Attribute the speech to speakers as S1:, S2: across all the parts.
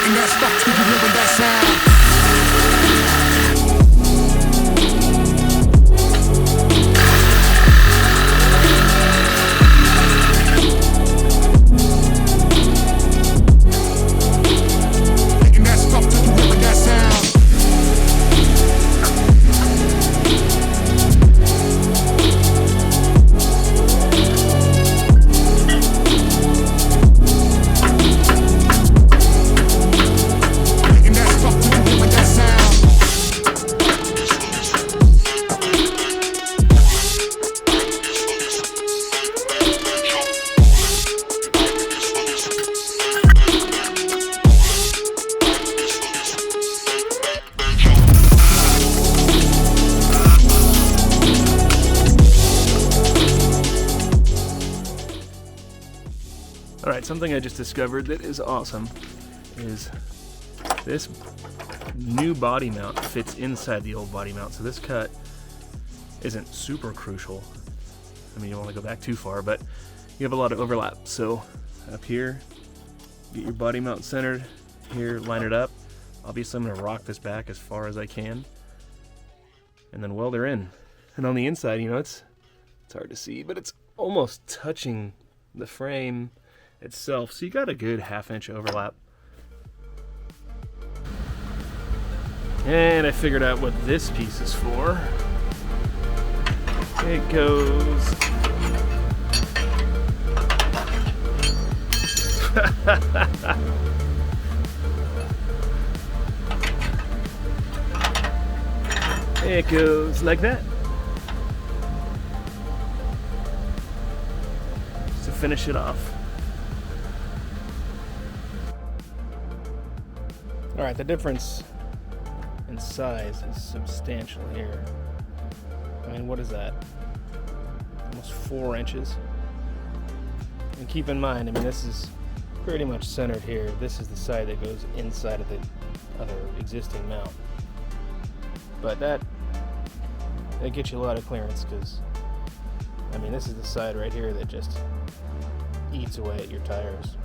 S1: Making that stuff to you hearing that sound.
S2: Alright, something I just discovered that is awesome is this new body mount fits inside the old body mount, so this cut isn't super crucial. I mean, you don't want to go back too far, but you have a lot of overlap. So up here, get your body mount centered, here, line it up. Obviously I'm going to rock this back as far as I can, and then weld her in. And on the inside, you know, it's hard to see, but it's almost touching the frame itself, so you got a good 1/2 inch overlap. And I figured out what this piece is for. It goes it goes like that. Just to finish it off. Alright, the difference in size is substantial here. I mean, what is that? Almost 4 inches. And keep in mind, I mean, this is pretty much centered here. This is the side that goes inside of the other existing mount. But that gets you a lot of clearance, because, I mean, this is the side right here that just eats away at your tires.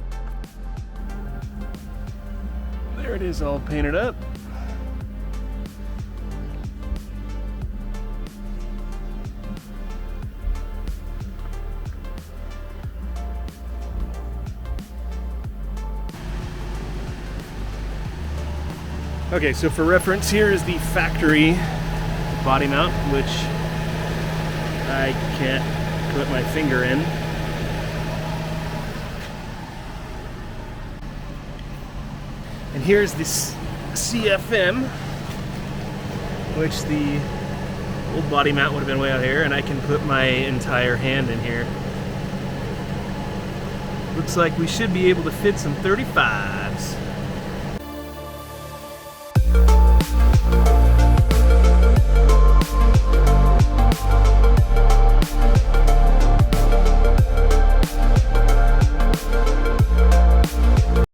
S2: There it is, all painted up. Okay, so for reference, here is the factory body mount, which I can't put my finger in. And here's this CFM, which the old body mount would have been way out here, and I can put my entire hand in here. Looks like we should be able to fit some 35.